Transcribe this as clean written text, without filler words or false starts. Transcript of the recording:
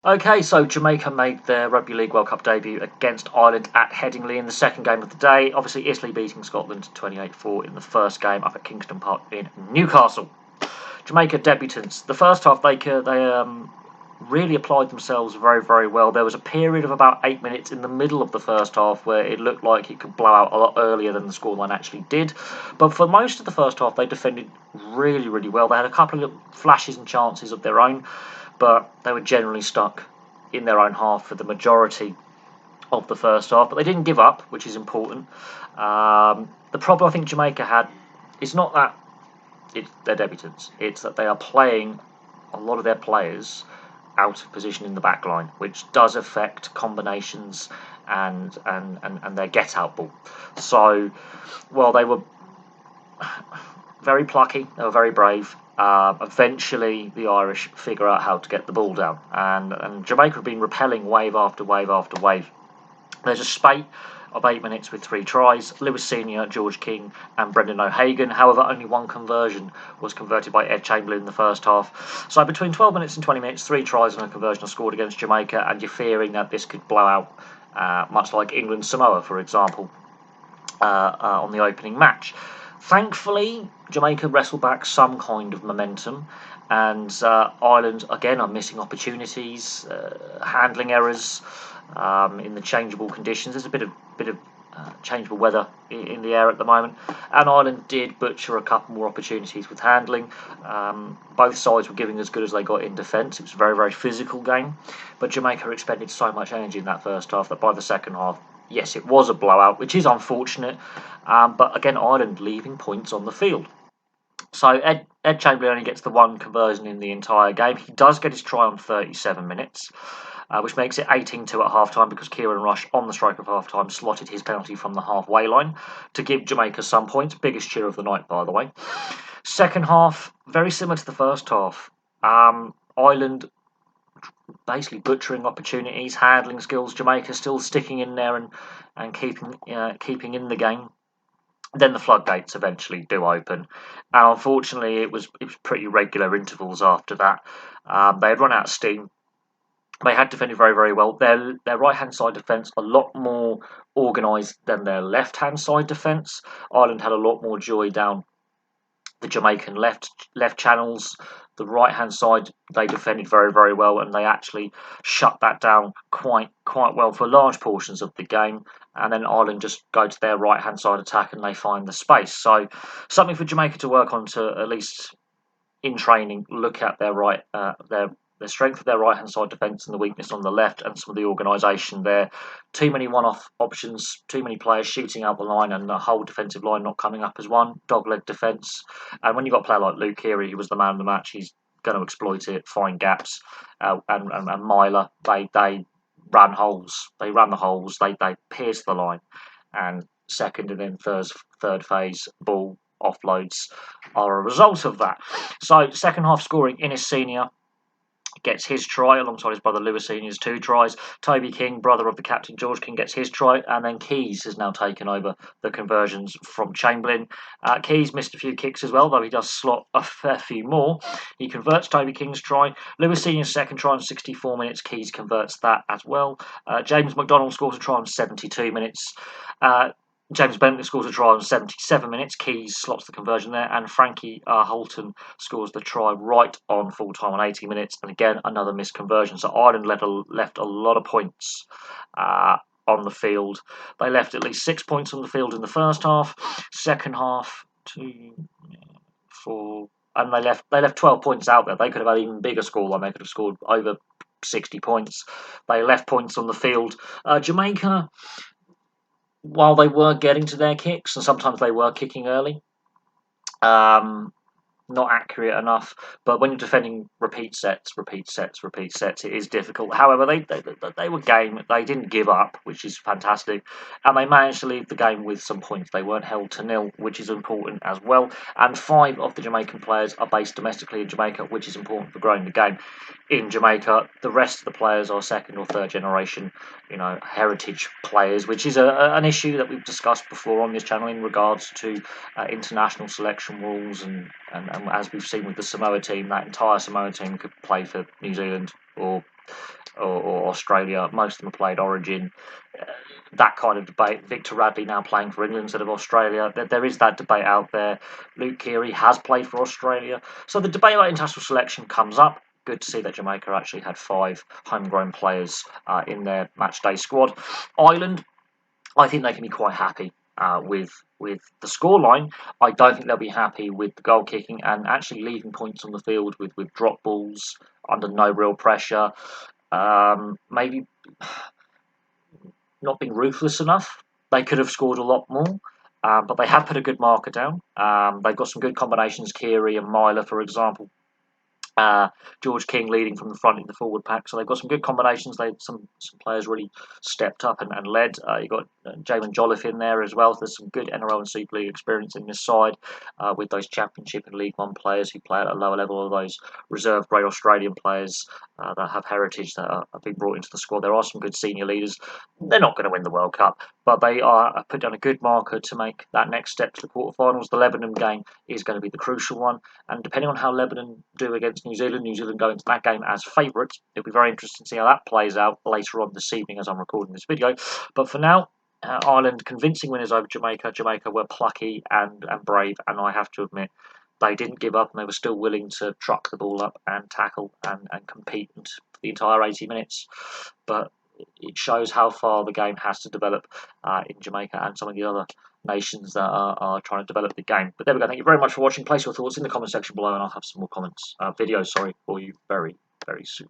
Okay, so Jamaica made their Rugby League World Cup debut against Ireland at Headingley in the second game of the day. Obviously, Italy beating Scotland 28-4 in the first game up at Kingston Park in Newcastle. Jamaica debutants. The first half, they really applied themselves very, very well. There was a period of about 8 minutes in the middle of the first half where it looked like it could blow out a lot earlier than the scoreline actually did. But for most of the first half, they defended really, really well. They had a couple of flashes and chances of their own, but they were generally stuck in their own half for the majority of the first half. But they didn't give up, which is important. The problem I think Jamaica had is not that it's their debutants; it's that they are playing a lot of their players out of position in the back line, which does affect combinations and their get out ball. So while they were very plucky, they were very brave. Eventually, the Irish figure out how to get the ball down, and Jamaica have been repelling wave after wave after wave. There's a spate of 8 minutes with 3 tries. Lewis Senior, George King, and Brendan O'Hagan. However, only one conversion was converted by Ed Chamberlain in the first half. So between 12 minutes and 20 minutes, 3 tries and a conversion are scored against Jamaica, and you're fearing that this could blow out, much like England Samoa, for example, on the opening match. Thankfully, Jamaica wrestled back some kind of momentum, and Ireland again are missing opportunities, handling errors in the changeable conditions. There's a bit of changeable weather in the air at the moment, and Ireland did butcher a couple more opportunities with handling. Both sides were giving as good as they got in defence. It was a very, very physical game, but Jamaica expended so much energy in that first half that by the second half, yes, it was a blowout, which is unfortunate, but again, Ireland leaving points on the field. So Ed Chamberlain only gets the one conversion in the entire game. He does get his try on 37 minutes, which makes it 18-2 at half-time because Kieran Rush, on the stroke of half-time, slotted his penalty from the halfway line to give Jamaica some points. Biggest cheer of the night, by the way. Second half, very similar to the first half. Ireland basically butchering opportunities, handling skills. Jamaica still sticking in there and keeping in the game. Then the floodgates eventually do open, and unfortunately, it was pretty regular intervals after that. They had run out of steam. They had defended very, very well. Their right hand side defence a lot more organised than their left hand side defence. Ireland had a lot more joy down the Jamaican left channels. The right hand side they defended very, very well, and they actually shut that down quite well for large portions of the game. And then Ireland just go to their right hand side attack and they find the space. So something for Jamaica to work on, to at least in training look at their strength of their right hand side defence and the weakness on the left, and some of the organisation there. Too many one off options, too many players shooting out the line, and the whole defensive line not coming up as one. Dog-leg defence. And when you've got a player like Luke Keary, who was the man of the match, he's going to exploit it, find gaps. And Myler, they ran holes. They ran the holes. They pierced the line. And second and then third phase ball offloads are a result of that. So second half scoring, Innes Senior gets his try alongside his brother Lewis Senior's 2 tries. Toby King, brother of the captain George King, gets his try, and then Keys has now taken over the conversions from Chamberlain. Keys missed a few kicks as well, though he does slot a fair few more. He converts Toby King's try. Lewis Senior's second try in 64 minutes. Keys converts that as well. James McDonald scores a try in 72 minutes. James Bentley scores a try in 77 minutes. Keys slots the conversion there, and Frankie Holton scores the try right on full time on 80 minutes. And again, another missed conversion. So Ireland left a lot of points on the field. They left at least 6 points on the field in the first half. Second half, 2, 4, and they left 12 points out there. They could have had an even bigger scoreline. They could have scored over 60 points. They left points on the field. Jamaica, while they were getting to their kicks, and sometimes they were kicking early, not accurate enough. But when you're defending repeat sets, it is difficult. However, they were game. They didn't give up, which is fantastic, and they managed to leave the game with some points. They weren't held to nil, which is important as well. And 5 of the Jamaican players are based domestically in Jamaica, which is important for growing the game in Jamaica. The rest of the players are second or third generation, heritage players, which is an issue that we've discussed before on this channel in regards to international selection rules, and as we've seen with the Samoa team, that entire Samoa team could play for New Zealand or or Australia. Most of them have played Origin. That kind of debate. Victor Radley now playing for England instead of Australia. There is that debate out there. Luke Keary has played for Australia. So the debate about international selection comes up. Good to see that Jamaica actually had 5 homegrown players in their matchday squad. Ireland, I think they can be quite happy with the scoreline. I don't think they'll be happy with the goal kicking and actually leaving points on the field with drop balls under no real pressure. Maybe not being ruthless enough. They could have scored a lot more, but they have put a good marker down. They've got some good combinations, Keary and Myler, for example. George King leading from the front in the forward pack, so they've got some good combinations. Some players really stepped up and led. You've got Jamin Jolliffe in there as well. So there's some good NRL and Super League experience in this side with those Championship and League One players who play at a lower level, or those reserve grade Australian players that have heritage that have been brought into the squad. There are some good senior leaders. They're not going to win the World Cup, but they are put down a good marker to make that next step to the quarterfinals. The Lebanon game is going to be the crucial one, and depending on how Lebanon do against New Zealand go into that game as favourites. It'll be very interesting to see how that plays out later on this evening as I'm recording this video. But for now, Ireland convincing winners over Jamaica. Jamaica were plucky and brave, and I have to admit, they didn't give up and they were still willing to truck the ball up and tackle and compete for the entire 80 minutes. But it shows how far the game has to develop in Jamaica and some of the other nations that are trying to develop the game. But there we go. Thank you very much for watching. Place your thoughts in the comment section below, and I'll have some more comments, videos, for you very, very soon.